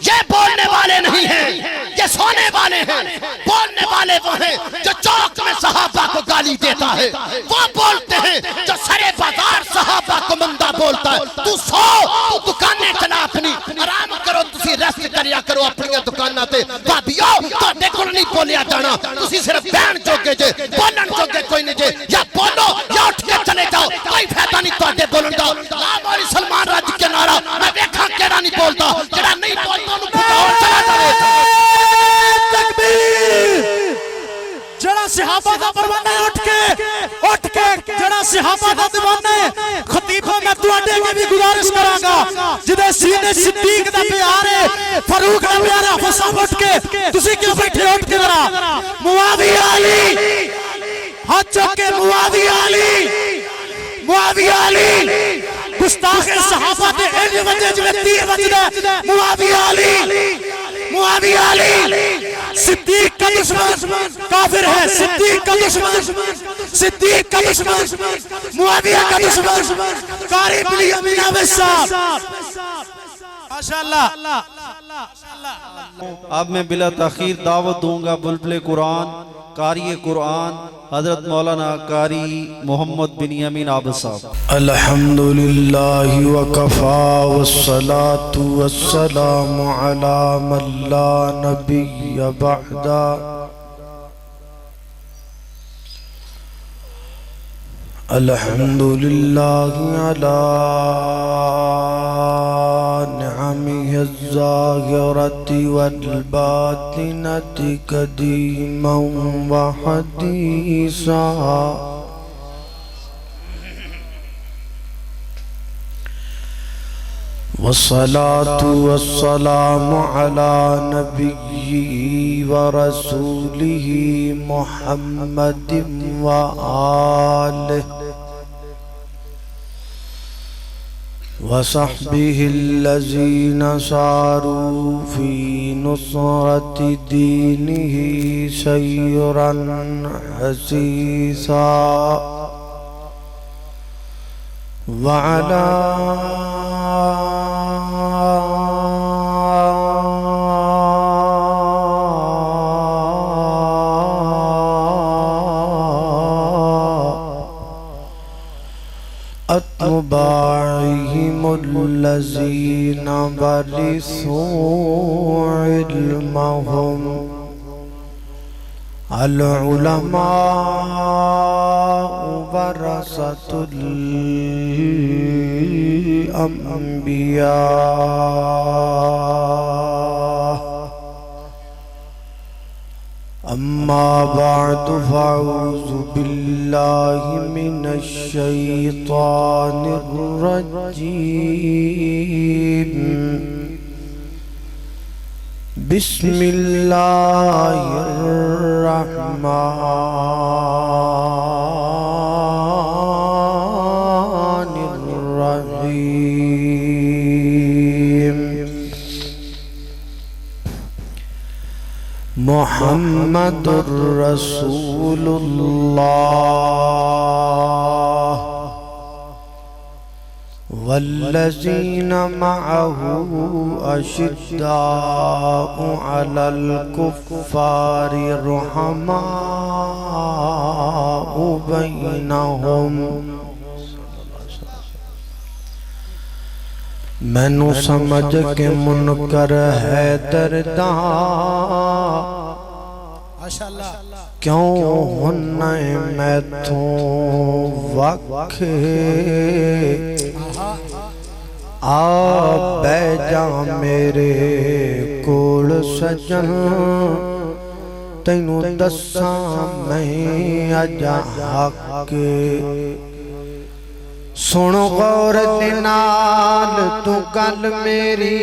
یہ بولنے والے نہیں ہیں، یہ سونے والے ہیں۔ بولنے والے وہ ہیں جو چوک میں صحابہ کو گالی دیتا ہے، وہ بولتے ہیں جو سرے بازار صحابہ کو مندہ بولتا ہے۔ تو سو، تو دکانے چلا اپنی، آرام کرو، تسی ریسٹ کریا کرو اپنی دکانہ تے۔ بابیو تو دیکھو نہیں بولیا جانا، تسی صرف بین چوکے جے، بولن چوکے کوئی نہیں جے، یا بولو یا اٹھ کے چلے جاؤ، کوئی فیدہ نہیں تو آدھے بولن دا۔ نام اور سلمان راج کے نعرہ میں دیکھا کیڑا نہیں بولتا، کیڑا نہیں بولتا انہوں پھٹا اور چلا جائے۔ تکبیر! جڑا صحابہ دا پروانے اٹھ کے جڑا صحابہ دا دیوانے خطیبہ میں تو آٹے کے بھی گزارش کراں گا، جدے سینے صدیق دا پیارے فاروق دا پیارے حساب اٹھ کے تسی کیوں بیٹھے اٹھ کے ذرا معاویہ علی ہاتھ چوکے معاویہ علی گستاخ صحابہ دے ایلی وجہ جو تیر وجہ معاویہ علی صدیق کا دشمن کافر ہے، صدیق کا دشمن معاویہ کا دشمن قاری بن یمین عبد صاحب ماشاءاللہ۔ اب میں بلا تاخیر دعوت دوں گا بلبل قرآن، قاری قرآن حضرت مولانا قاری محمد بن یمین عابد صاحب۔ الحمدللہ وکفا والصلاة والسلام علی من لا نبی بعدا۔ الحمدللہ علی نعمه الظاہرة والباطنة قدیما وحدیثا۔ والصلاة والسلام على نبيه ورسوله محمد وآله وصحبه الذين ساروا في نصرة دينه سيرا حسيسا وعلى أتباعهم الذين ورثوا علمهم العلماء ورثة الأنبياء۔ أما بعد فأعوذ بالله من الشيطان الرجيم، بسم الله الرحمن الرحيم۔ محمد رسول الله والذين معه أشداء على الكفار رحماء بينهم۔ مینو سمجھ کے منکر ہے درداں، کیوں ہنائے میں تو وکھے، آ بے جا میرے کول سجن، تینوں دساں میں اجا حق۔ سن غور دنال تو گل میری،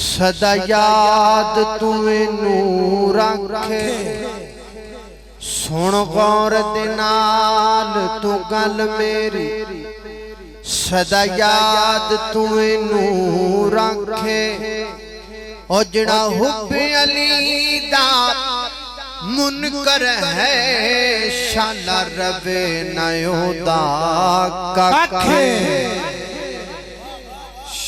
صدا یاد تو نور رکھے۔ سن غور دنال تو گل میری، صدا یاد تو نور رکھے۔ او جڑا حب علی دا منکر ہے، شالا روے نیو دا ککھے۔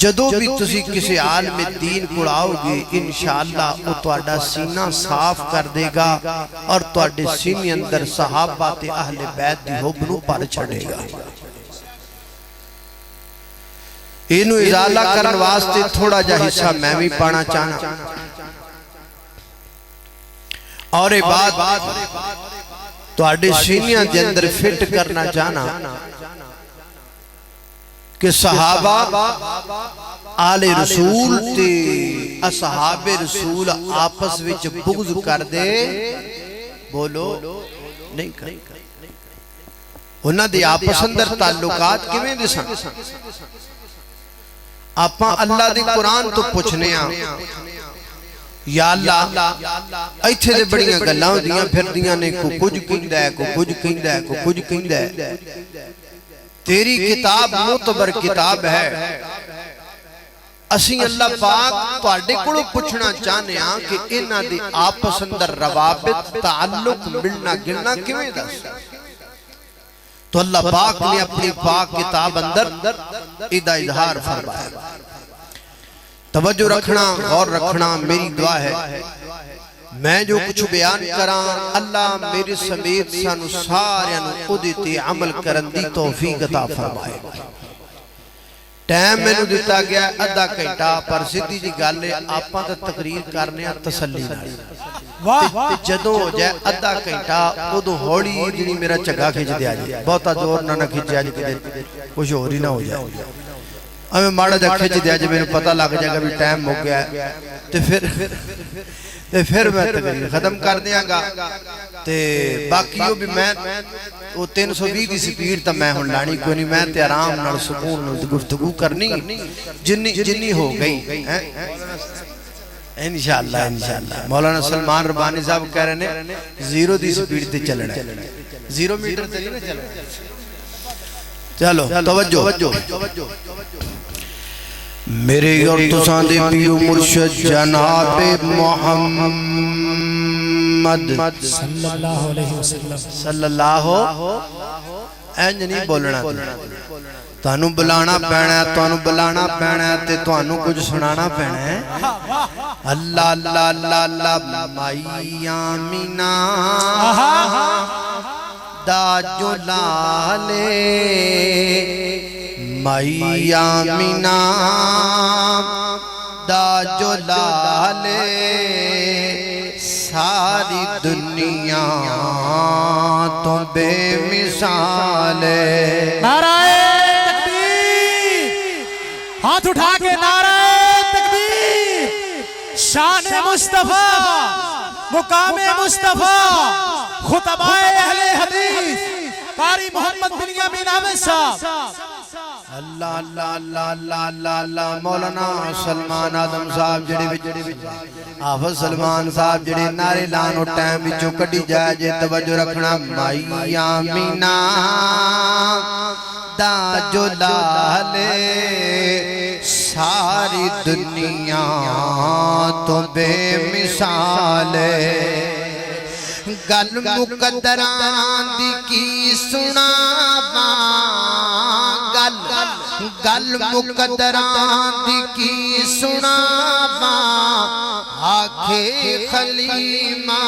جدو بھی تسی کسی عالم دین کو آؤ گے انشاءاللہ وہ تواڈا سینہ صاف کر دے گا اور تواڈے سینے اندر صحابہ تے اہل بیت دی حب نو پر چھڑے گا. اینو ازالہ کرن واسطے تھوڑا جا حصہ میں بھی پانا چاہنا اور بات تواڈے سینیاں دے اندر فٹ کرنا چاہنا کہ صحابہ آل رسول تے اصحاب رسول آپس وچ بغض کر دے بولو نہیں کر انہاں دی آپس اندر تعلقات کیویں دسن آپاں اللہ دی قرآن تو پوچھنے یا اللہ ایتھے دے بڑیاں گلاں دیاں پھر دیاں نے کو کچھ کہندا ہے کو کچھ کہندا ہے کو کچھ کہندا ہے. تیری کتاب معتبر کتاب ہے. اسی اللہ پاک تواڈے کولوں پوچھنا چاہنے ہاں کہ انہاں دی آپس اندر روابط تعلق ملنا گلنا کیویں دس. تو اللہ پاک نے اپنی پاک کتاب اندر ایدہ اظہار فرمایا. توجہ رکھنا غور رکھنا میری دعا ہے میں جو کچھ بیان کراں اللہ میرے سمیت سانو ساریاں نو اودے تے عمل کرن دی توفیق عطا فرمائے. ٹائم مینوں دتا گیا آدھا گھنٹہ پر سیدھی جی گل ہے آپاں تے تقریر کرنے تسلی نال واہ جدوں ہو جائے آدھا گھنٹہ اودوں ہولی جڑی میرا چگا کھچ دیا جی بہتا زور نہ کھچیا جی کدے کچھ ہور ہی نہ ہو جائے ہمیں ماڑا جا کھچ دیا جی میرے پتہ لگ جائے گا بھی ٹائم ہو گیا ہے تے پھر میں تقریر ختم کر دیا گا تے باقیوں بھی میں وہ 320 دی سپیڈ تا میں ہوں لانی کوئی نہیں میں تے آرام نال سکون نال گفتگو کرنی جنی ہو گئی انشاءاللہ. مولانا سلمان ربانی صاحب کہہ رہے ہیں 0 دی سپیڈ تے چلنا ہے 0 میٹر تے نہیں چلنا. چلو توجہ میرے اور تساں دے پیو مرشد جناب محمد صلی اللہ علیہ وسلم صلی اللہ اینج نہیں بولنا تانوں بلانا پینا ہے تانوں بلانا پینا ہے تے تانوں کچھ سنانا پینا ہے. اللہ اللہ اللہ اللہ مائی آمینہ دا جو لالے مائی آمینہ دا جو لالے ساری دنیا تو بے مثال ہے. نعرہ تکبیر ہاتھ اٹھا کے نعرہ تکبیر. شان مصطفیٰ مقام مصطفیٰ خطبائے اہل حدیث قاری محمد بنیامین عامر صاحب. اللہ اللہ اللہ اللہ اللہ اللہ مولانا سلمان آدم صاحب جڑے حافظ سلمان صاحب جڑے نعرے لانو ٹائم وچوں کڈی جائے جے توجہ رکھنا. مائی آمینہ دا جو لالے ساری دنیا تو بے مثال ہے. گل مقدران دی کی سناواں گل مقدران دی کی سناواں آکھے خلیمہ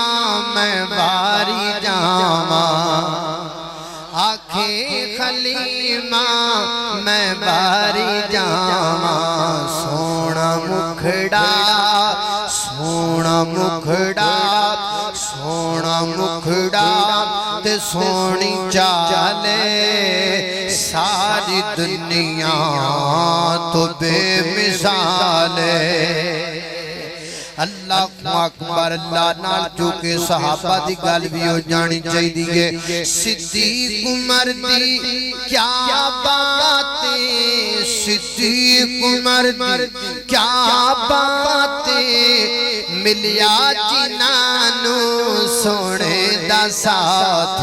میں باری جاواں آکھے خلیمہ میں باری جاواں. سونا مکھڑا سونا مکھڑا سونا مکھڑا تے سونی چالے ساری دنیا تو بے مثال ہے. اللہ اکبر اللہ نال جو کہ صحابہ دی گل بھی ہو جانی چاہیے. صدیق عمر دی کیا باتیں صدیق عمر دی کیا باتیں ملیا جنانو سونے دا ساتھ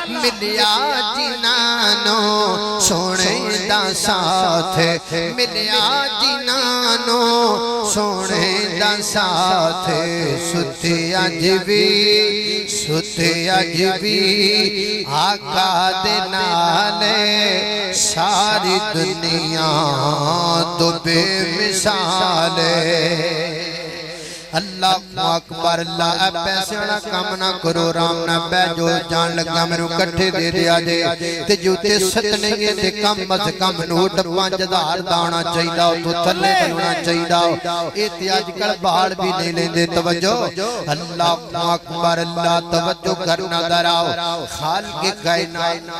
ملیا جنانو سونے دا ساتھ ملیا جنانو سونے دا ساتھ. ستے اج بھی آقا دے نالے ساری دنیا دیاں تو بے مثال اللہ اکبر اللہ اے پیسے والا کام نہ کرو رام نہ بے جو جان لگا میرے کٹھے دے دیا جے تے جو تے ست نہیں ہے تے کم از کم نوٹ 5000 دا ہونا چاہیدا تو تھلے ہونا چاہیدا اے تے اج کل بہار بھی نہیں لیندے توجہ اللہ اکبر اللہ توجہ کرنا دراؤ خالق کائنات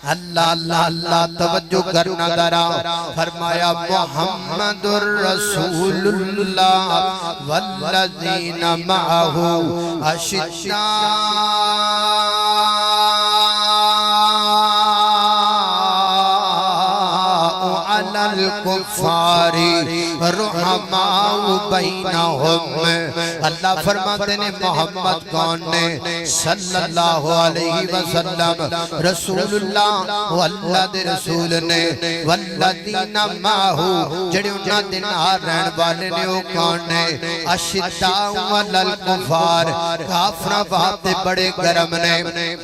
اللہ اللہ اللہ توجہ کرنا درا فرمایا محمد الرسول اللہ والذین معہ علی الکفار رحماء بینہم اللہ فرماتے ہیں محمد کون نے صلی اللہ علیہ وسلم رسول اللہ اللہ دے رسول نے والذین معہو جڑے انہاں دے نال رہن والے نے او کون نے اشداء علی الکفار کافراں واسطے بڑے گرم نے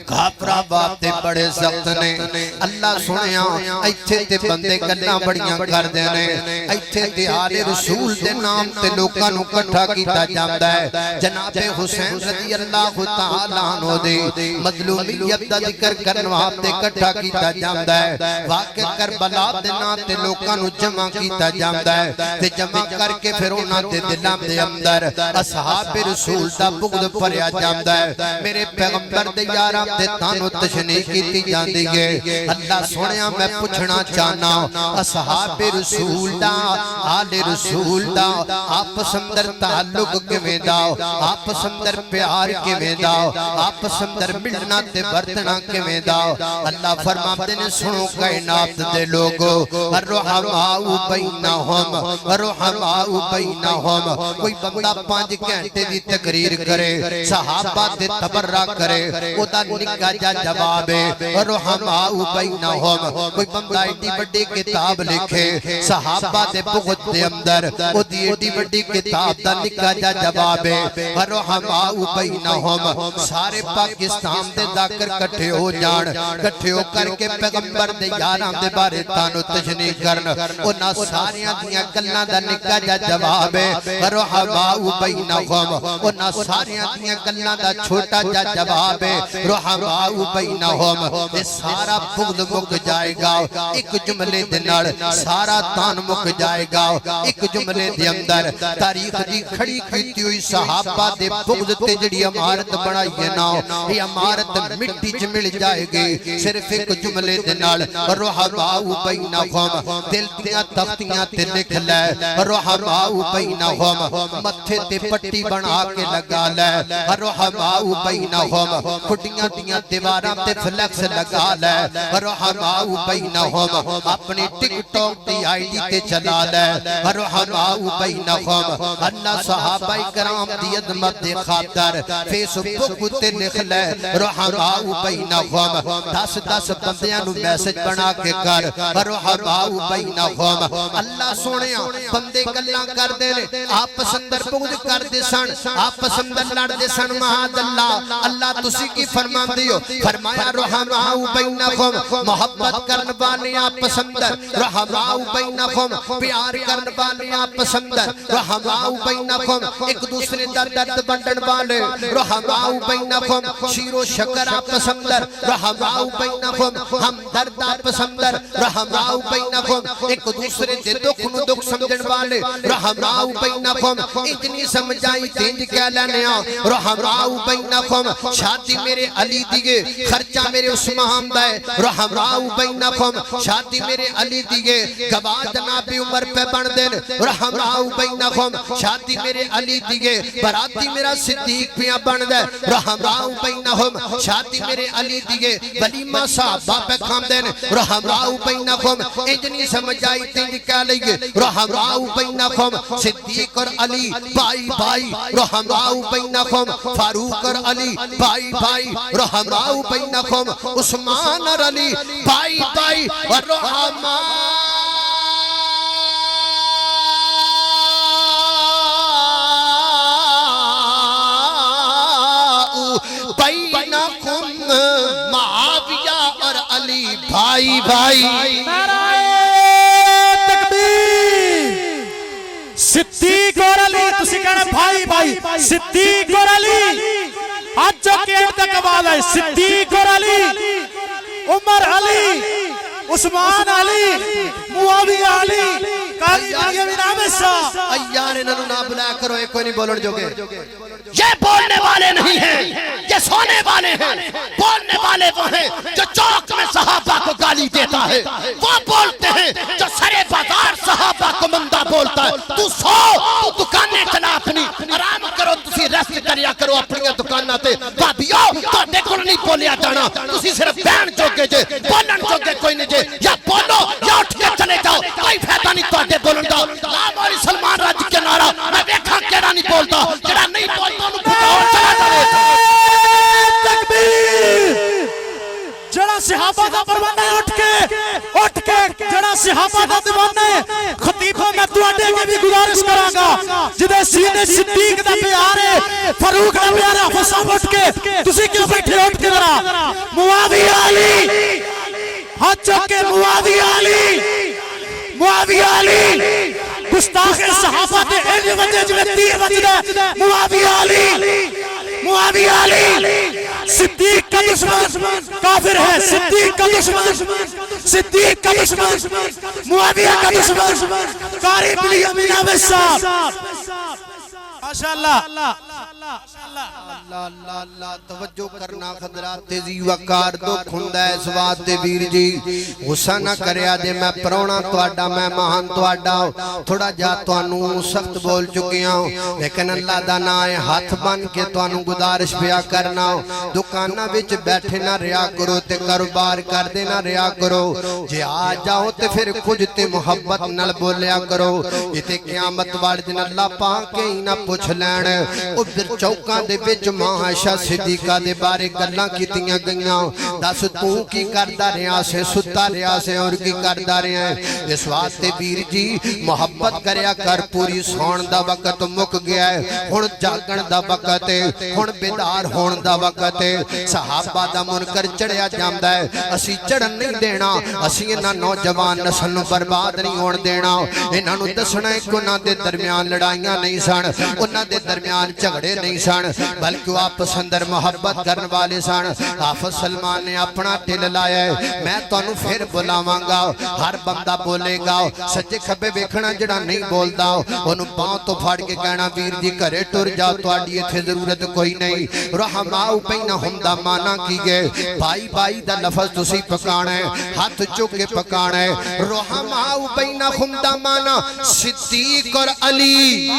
کافراں واسطے بڑے سخت نے اللہ سنیا ایتھے تے بندے گلاں بڑیاں کردے نے ایتھے تے آل رسول دے نام تے لوکاں نوں اکٹھا کیتا جاندا ہے جناب حسین رضی اللہ تعالی عنہ دے مظلومیت دا ذکر کرن واسطے اکٹھا کیتا جاندا ہے واقعہ کربلا دے نام تے لوکاں نوں جمع کیتا جاندا ہے تے جمع کر کے پھر انہاں دے دلاں دے اندر اصحاب رسول دا بغض بھریا جاندا ہے میرے پیغمبر دے یاراں تے تانوں تشنیع کیتی جاندی ہے اللہ سونیا میں پوچھنا چاہنا اصحاب رسول دا آل رسول دا آپس اندر تعلق کیویں دا آپس اندر پیار کیویں دا آپس اندر ملنا تے برتنا کیویں دا اللہ فرماتے نے سنو کائنات دے لوگو الرحماء بینہم الرحماء بینہم کوئی بندہ 5 گھنٹے دی تقریر کرے صحابہ دے تبرہ کرے او دا نکا جا جواب ہے الرحماء بینہم کوئی بندہ ایڈی بڑی کتاب لکھے صحابہ دے بغض دے اندر او دی ایڈی بڑی کتاب دا نکا جا جواب ہے الرحماء بینہم سارے پاکستان دے ذاکر کٹھے ہو جان کٹھے ہو کر کے پیغمبر دے یاراں دے بارے تانوں تشنیع کرن انہاں ساریاں دیاں گلاں دا نکا جا جواب ہے الرحماء بینہم انہاں ساریاں دیاں گلاں دا چھوٹا جا جواب ہے الرحماء بینہم تے سارا بغض مک جائے گا ایک جملے دے نال سارا تان مک جائے گا ایک جملے دے اندر تاریخ دی کھڑی کیتی ہوئی صحابہ دے بغض تے جڑی عمارت بنائی ہے نا یہ عمارت مٹی چ مل جائے گی صرف ایک جملے دے نال الرحماء بینہم دل دیاں تختیاں تے لکھ لے الرحماء بینہم متھے تے پٹی بنا کے لگا لے الرحماء بینہم کھڈیاں دیاں دیواراں تے فلیکس لگا لے الرحماء بینہم اپنی ٹک ٹاک دی آئی ڈی تے چلا لے الرحماء بینہم اللہ صحابہ کرام دی عظمت دے خاطر فیس بک تے لکھ لے الرحماء بینہم 10 بندیاں نو میسج بنا کے کر الرحماء بینہم اللہ سونیا بندے گلاں کردے نے آپس اندر بغض کردے سن آپس اندر لڑدے سن معاذ اللہ اللہ تسی کی فرماندے ہو فرمایا الرحماء بینہم محبت کرن والے آپس اندر الرحماء بینہم پیار کرن والے آپس اندر الرحماء بینہم ایک دوسرے دا درد بانٹن والے الرحماء بینہم شیر و شکر آپس اندر الرحماء بینہم ہم درد آپس اندر الرحماء بینہم ایک دوسرے دے دکھ نو دکھ سمجھن والے الرحماء بینہم اتنی سمجھائی تینج کہہ لینے الرحماء بینہم شادی میرے علی دیگے خرچہ میرے عثمان دائے الرحماء بینہم شادی میرے علی دیگے گواہ جناب عمر پہ بن دین الرحماء بینہم شادی میرے علی دیگے براتی میرا صدیق پہ بن دے الرحماء بینہم شادی میرے علی دیگے ولیمہ صحابہ پہ کھام دین الرحماء بینہم انجنی سمجھائی تینج کہہ لئیے الرحماء بینہم صدیق اور علی بائی بائی الرحماء بینہم فاروق اور علی بائی بائی الرحماء بینہم عثمان اور علی بائی بائی الرحماء بینکم معاویہ اور علی علی بھائی بھائی صدیق اور علی تسی کہنا بھائی بھائی صدیق اور علی آج جو کہ انتقال ہے صدیق اور علی عمر علی عثمان علی معاویہ علی قاری بنیامین احمد شاہ ایار انہوں نہ بلایا کرو ایک کوئی نہیں بولن جو گے یہ بولنے والے نہیں ہیں یہ سونے والے ہیں بولنے والے وہ ہیں جو چوک میں صحابہ کو گالی دیتا ہے وہ بولتے ہیں جو سرے بازار صحابہ کو مندہ بولتا ہے تو سو تو دکانے چلا اپنی آرام کرو تسی ریسٹ کریا کرو اپنی دکانہ تے بابیو تو دیکھو نہیں بولیا جانا تسی صرف بین چوکے جے بولن چوکے کوئی نہیں جے یا بولو یا اٹھ کے چلے جاؤ کوئی فیدہ نہیں تو آدھے بولن جاؤ نام اور سلمان راج کے نعرہ میں دیکھا کیڑا نہیں بولتا جڑا نہیں بولتا انہوں پھٹا اور چلا جانے تکبیر جڑا صحابہ دا پروانے اٹھ کے جڑا صحابہ دا دیوانے خطیبوں میں تو آٹے کے بھی گزارش کرانگا جدے سینے صدیق دا پیارے فاروق دا پیارے حفصہ اٹھ کے تسی کیوں بیٹھے اٹھ کے ذرا معاویہ علی ہاتھ چکے معاویہ علی گستاخ صحابہ تے ایلی وجہ جو تیر وجہ معاویہ علی صدیق کا دشمن کافر ہے صدیق کا دشمن معاویہ کا دشمن قاری بنیامین احمد شاہ ماشاءاللہ اللہ توجہ کرنا خضرات تیزی وقار دو کھندہ اس بات ویر جی غصہ نہ کریا جے میں پرونا توڑا میں مہان توڑا تھوڑا جا توانوں سخت بول چکیاں لیکن اللہ دا نائے ہاتھ بن کے توانوں گزارش پیا کرنا دکانہ وچ بیٹھے نہ ریا کرو تے کاروبار کر دے نہ ریا کرو جے آ جاؤ تے پھر کچھ تے محبت نل بولیا کرو یہ قیامت والے دن اللہ پاک کے ہی نہ پوچھ لین او پھر چوکاں دے وچ ماں عائشہ صدیقہ دے بارے گلاں کیتیاں گئیاں دس تو کی کردا رہیا سے ستا رہیا سے اور کی کردا رہیا ہے اس واسطے ویر جی محبت کریا کر پوری سون دا وقت مک گیا ہے ہن جاگن دا وقت ہے ہن بیدار ہون دا وقت ہے صحابہ دا منکر چڑھیا جاندا ہے اسی چڑھن نہیں دینا اسی انہاں نوجوان نسل نوں برباد نہیں ہون دینا انہاں نوں دسنا ہے کہ انہاں دے درمیان لڑائیاں نہیں سن انہاں دے درمیان جھگڑے نہیں سن بلکہ وہ آپس اندر محبت کرنے والے سن حافظ سلمان نے اپنا ٹل لایا ہے میں تانوں پھر بلاواں گا ہر بندہ بولے گا سچے کھبے ویکھنا جڑا نہیں بولدا اونوں پاؤں تو پھاڑ کے کہنا ویر جی گھرے ٹر جا تہاڈی ایتھے ضرورت کوئی نہیں رحماء بینہم دا معنی کی گئے بھائی بھائی دا لفظ تسی پکانا ہے ہاتھ چک کے پکانا ہے رحماء بینہم دا معنی صدیق اور علی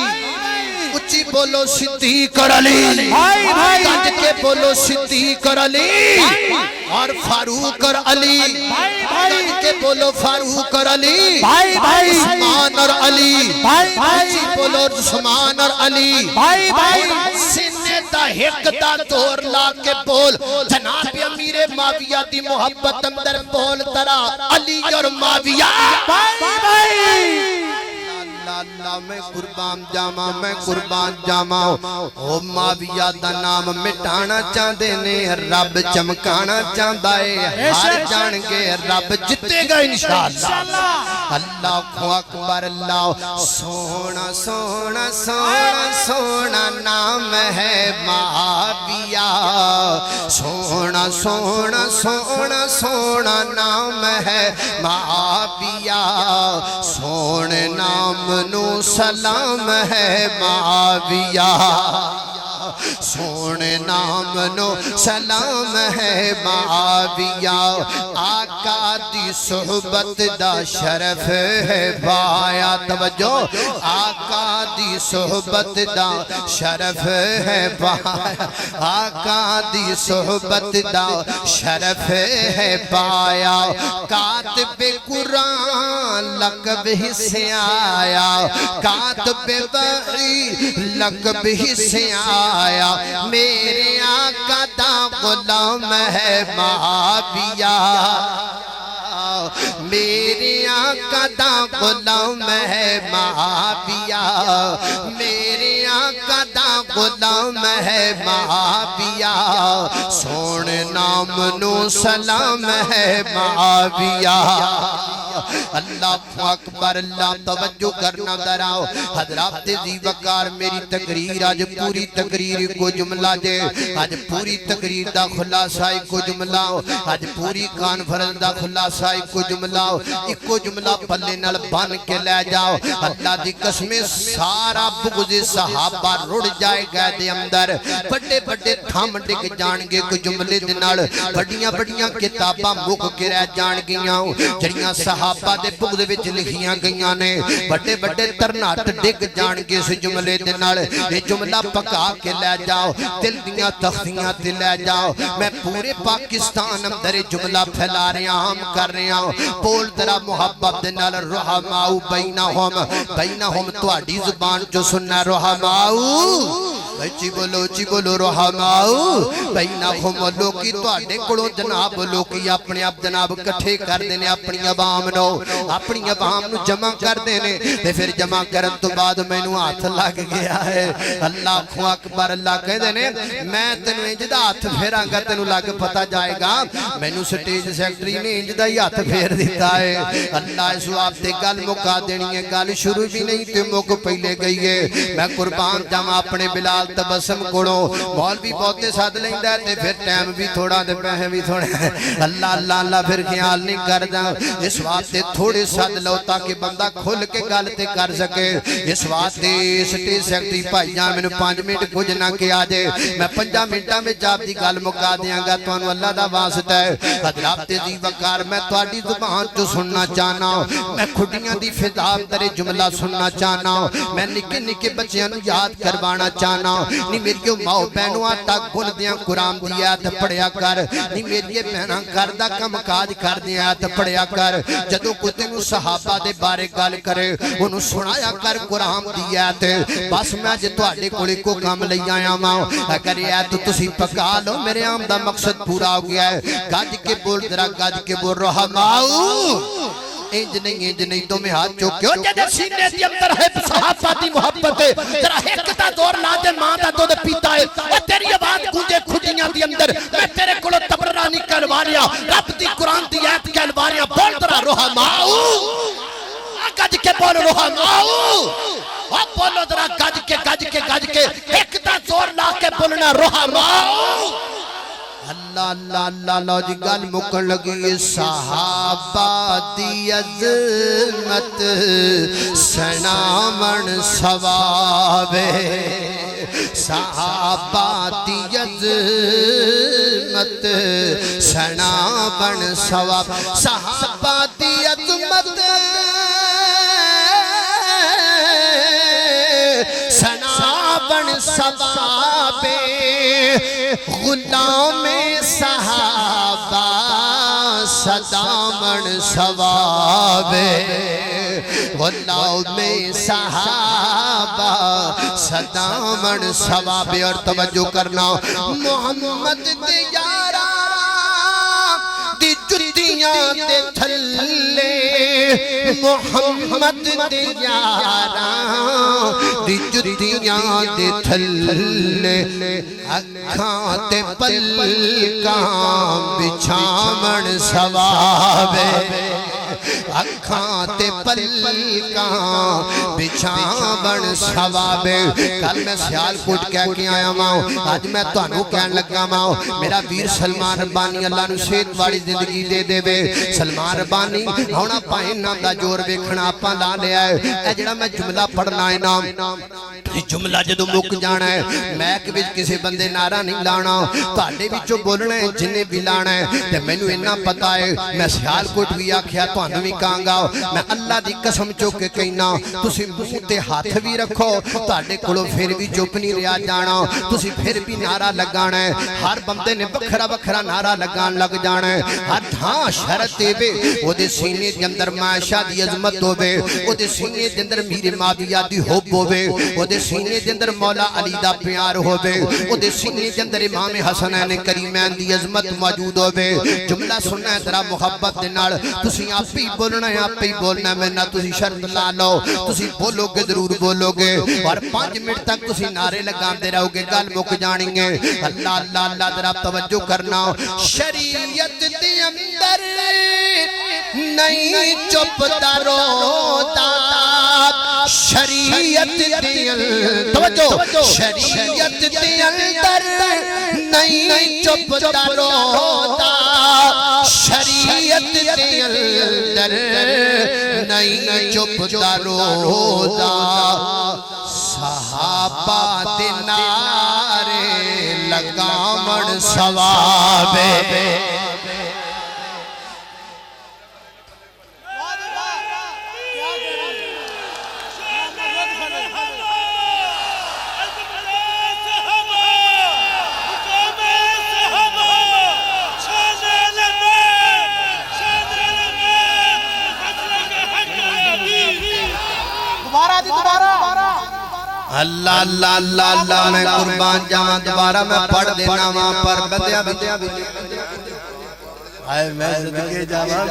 اچھی بولو صدیق اور علی گنج کے بولو صدیق اور علی اور فاروق اور علی گنج کے بولو فاروق اور علی عثمان اور علی اچھی بولو عثمان اور علی سنے دا حق دا دور لا کے بول جناب امیر معاویہ دی محبت اندر بول ترا علی اور معاویہ اللہ میں قربان جاما او معاویہ دا نام مٹانا چاندے نے رب چمکانا چاندائے ہر جان گے رب جتے گا انشاءاللہ اللہ اکبر اللہ سونا سونا سونا سونا نام ہے معاویہ سونا سونا سونا سونا نام ہے معاویہ سونے نام نو سلام ہے معاویہ سونے نام نو سلام ہے معاویہ آقا دی صحبت دا شرف ہے بایا توجہ آقا دی صحبت دا شرف ہے بایا آقا دی صحبت دا شرف ہے بایا کاتب قرآن لقب ہی سے آیا کاتب وحی لقب ہی سے آیا میرے آقا دا غلام ہے معاویہ میرے آقا دا غلام ہے معاویہ میرے آقا دا غلام ہے معاویہ سونے نام نو سلام ہے معاویہ اللہ اکبر اللہ توجہ کرنا دراؤ حضرات دی وقار میری تقریر آج پوری تقریر کو جملہ دے آج پوری تقریر دا خلاصہ کو جملہ آج پوری کانفرنس دا خلاصہ کو جملہ ایک کو جملہ پلے نل بان کے لے جاؤ اللہ دی قسم سارا بغض صحابہ رڑ جائے گا دے اندر بڑے بڑے تھام ڈگ جان گے کو جملے دنال بڑیاں بڑیاں کتاباں مک کے رہ جان گیاں جڑیاں صحابہ دے بغض وچ لکھیاں گئیاں نے بڑے بڑے ترنات ڈگ جان گے اس جملے دنال یہ جملہ پکا کے لے جاؤ دل دیاں تختیاں تے لے جاؤ میں پورے پاکستان اندر جملہ پھیلا رہا عام کر رہا بول ترا محبت دنال رحماؤ بینہم تواڈی زبان جو سننا رحماؤ چی بولو رحماؤ بینہم لوکی تواڈے کولوں جناب لوکی اپنے آپ جناب کٹھے کر دینے اپنی عوام نو جمع کر دینے تے پھر جمع کرن تو بعد میں نو ہاتھ لگ گیا ہے اللہ اکبر اللہ کہہ دینے میں تینو انجدہ ہاتھ پھیراں گا تینو لگ پتا جائے گا میں نو سٹیج سیکٹری نے انجدہ ہی ہاتھ پھیر دیتا ہے اللہ اس وقت تے گل مکا دینی ہے گل شروع بھی نہیں تے مک پہلے گئی ہے میں قربان جاواں اپنے بلال تبسم کوڑو مولوی بہتے ساتھ لیندہ ہے تے پھر ٹائم بھی تھوڑا دے پہے بھی تھوڑے اللہ اللہ اللہ پھر خیال نہیں کر دا اس واسطے تھوڑے ساتھ لو تاکہ بندہ کھل کے گالتے کر سکے اس واسطے سٹیج سیکٹری بھائی جان میں 5 منٹ کچھ نہ کے آجے میں 5 منٹاں میں جاب دی گال مکا دیاں گا تو انو اللہ دا واسطہ ہے حضرات دی وقار میں تواڈی زبان جو سننا چاہنا میں کھڑیاں دی فضا ترے جملہ سننا چاہنا میں نکے نکے بچیاں نو یاد کروانا چاہنا نہیں میری ماؤ بہنوں آتا گل دیاں قرآن دی آیت پڑھیا کر نہیں میری بہناں کردہ کم کاج کر دی آیت پڑھیا کر جدوں کتے نو صحابہ دے بارے گال کرے انہوں سنایا کر قرآن دی آیت بس میں جے تواڈے کولے کو کام لئی آیا ماں اگر یہ آیت تسی پکا لو میرے عام دا مقصد پورا ہو گیا ہے گاج کے بول درہ گاج کے بول رحماؤ انج نہیں تو میں ہاتھ چوکے ہو جدے سینے دی اندر ہے صحابہ دی محبت ہے ذرا ہکتا دور لا دے ماں دا دودھ پیتا ہے اور تیری آواز گونجے کھجیاں دی اندر میں تیرے کولو تبرانی کہلواریاں رب دی قرآن دی آیت کہلواریاں بول ذرا رحماؤ گج کے بول رحماؤ اور بولو ذرا گج کے ہکتا دور لا کے بولنا رحماؤ اللہ اللہ اللہ اللہ جی گل مکن لگی صحابہ دی عظمت سنامن ثوابے صحابہ دی عظمت سنامن ثواب صحابہ دی عظمت سنامن ثوابے غلام صحابہ صدامن ثواب غلام صحابہ صدامن ثواب اور توجہ کرنا محمد دے یارا دی جتیاں دے تھلے محمد دے یارا دی جتیاں دے تھلے اکھاں تے پلکاں بچھامن ثواب اکھاں تے پلکاں بچھامن ثواب کل میں سیال کوٹ کہہ کے آیا ماں آج میں تو انہوں کہن لگا ماں میرا ویر سلمان ربانی اللہ نو صحت والی زندگی دے دے بے سلمان ربانی ہونا پائنہ دا جور بیکھنا اپا لا لے آئے اے جڑا میں جملہ پڑھنا ہے نا جملہ جدو مک جانا ہے میں کبھی کسی بندے نعرہ نہیں لانا تاڑے بھی جو بولنا ہے جنہیں بھی لانا ہے تے میں نو انہا پتا ہے میں سیال کوٹ بھی آکھیا تو انہوں بھی کہاں گا میں اللہ دی قسم چوکے کہنا تسی موتے ہاتھ بھی رکھو تاڑے کلو پھر بھی چوپنی ریا جانا تسی پھر بھی نعرہ لگانا ہے ہر بندے نے بکھرا نعرہ لگان لگ جانا ہے ہر دھاں شرط دے بے وہ دے سینے دے اندر معاشہ دی عظمت ہو بے وہ دے سینے دے اندر میرے مادیہ دی حب ہو بے وہ دے سینے دے اندر مولا علی دا پیار ہو بے وہ دے سینے دے اندر امام حسنین کریمین دی عظمت موجود ہو بے جملہ سننا ہے ترہ محبت دے نال تسی آپ بھی بولنا بولنا ہے آپ ہی بولنا ہے میں نہ تسی شرط لا لو تسی بولو گے ضرور بولو گے اور 5 منٹ تک تسی نعرے لگان دے رہو گے گل مک جانی گے اللہ اللہ اللہ ذرا توجہ کرنا شریعت دے اندر نہیں چپتا روتا شریعت دے توجہ شریعت دے اندر نہیں چپتا روتا شریعت دے اندر نہیں چپتا روتا صحابہ دے نعرے لگامن ثواب اللہ اللہ اللہ اللہ میں قربان جاواں دوبارہ میں پڑھ دینا وہاں پر بندیاں آئے میں صدقے جاواں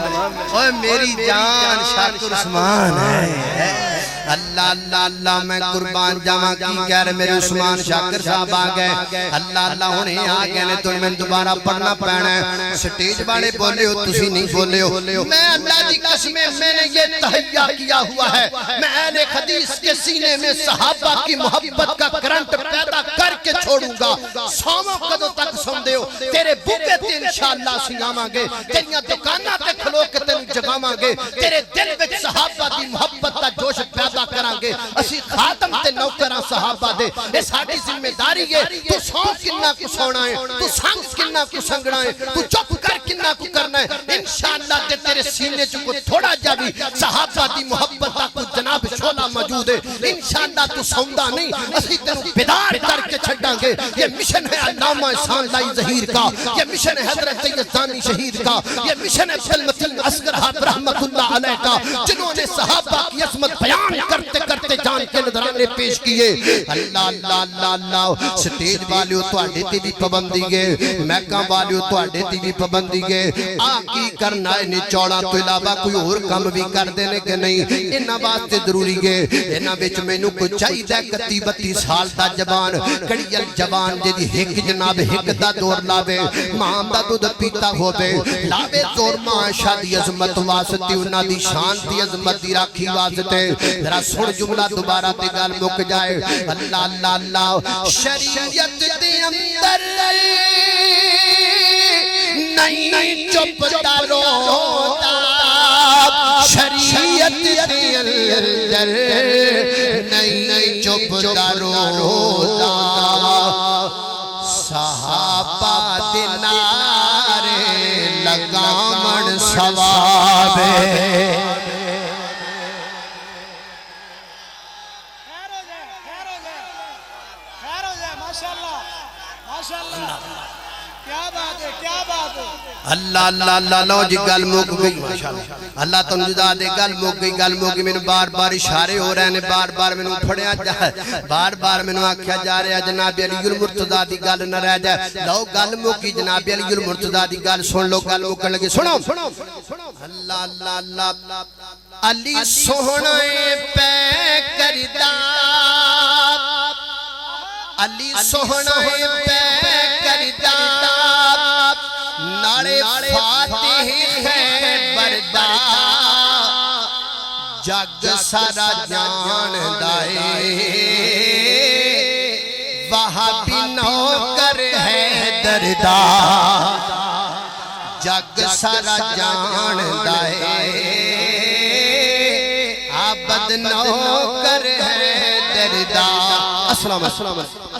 اوہ میری جان شاکر عثمان ہے اللہ اللہ اللہ میں قربان جاواں کی کہہ رہے میرے عثمان شاکر صاحب آگئے اللہ اللہ انہیں آگئے نے تو میں دوبارہ پڑھنا پہنا ہے سٹیج والے بولے ہو تسی نہیں بولے ہو میں اللہ دی قسمیں میں نے یہ تحیہ کیا ہوا ہے میں اہل حدیث کے سینے میں صحابہ کی محبت کا کرنٹ پیدا کر کے چھوڑوں گا سوموں قدوں تک سن دے ہو تیرے بوکے تے انشاءاللہ سنگاما گے تیریاں دکانہ تے کھلو کے تین جگاما گے تیرے دل وچ صحابہ دی محبت کا جوش پیدا کران گے اسی خاتم تے نوکراں صحابہ دے یہ ساری ذمہ داری ہے تو سون کننا کو سونا ہے تو سنگ کننا کو سنگنا ہے تو چپ کر کننا کو کرنا ہے انشاءاللہ تے تیرے سینے جو کو تھوڑا جا بھی صحابہ دی محبت کو جناب شولہ موجود ہے انشاءاللہ تو سوندہ نہیں اسی تینوں بیدار کر کے چھڑاں گے یہ مشن ہے علامہ احسان لائی ظہیر کا یہ مشن ہے حضرت یزدانی شہید کا یہ مشن ہے عبدالمتین اصغر حافظ رحمت اللہ علیہ کا جنہوں نے صحابہ کی عظمت بیان کرتے کرتے جان کے نظرانے پیش کیے اللہ اللہ اللہ اللہ سٹیج والیوں تو آڈے تی بھی پابندی گے میکاں والیوں تو آڈے تی بھی پابندی گے آقی کرنا ہے نچوڑا تو علاوہ کوئی اور کم بھی کر دینے کے نہیں انہاں واسطے ضروری گے انہاں وچ مینوں کوئی چاہیے 31 سال دا جوان کڑیل جوان جدی ہک جناب ہک دا دور لاوے ماں دا دودھ پیتا ہووے لاوے زور معاشہ دی عظمت واسطے انہاں دی شان دی عظمت دی راکھی واسطے ذرا سن جملہ دوبارہ تے گل مک جائے اللہ اللہ اللہ شریعت دے اندر نہیں چپتا روتا شریعت دے اندر نہیں چپتا روتا صحابہ دے نعرے لگامن ثواب اللہ اللہ اللہ لو جی گل مک گئی اللہ تو نجدہ دے گل مک گئی میں بار بار اشارے ہو رہے ہیں بار بار میں پھڑیا جائے بار بار میں آکھیا جا رہے ہیں جناب علی المرتضیٰ دی گل نہ رہ جائے لو گل مکی جناب علی المرتضیٰ دی گل سن لو گل مکن لگے سنو اللہ اللہ اللہ علی سوہنا پہ کردہ علی سوہنا پہ کردہ نارے فاتح ہے بردہ جگ سارا جان دائے وہابی نوکر ہے دردہ جگ سارا جان دائے عبد نوکر ہے دردہ السلام علیکم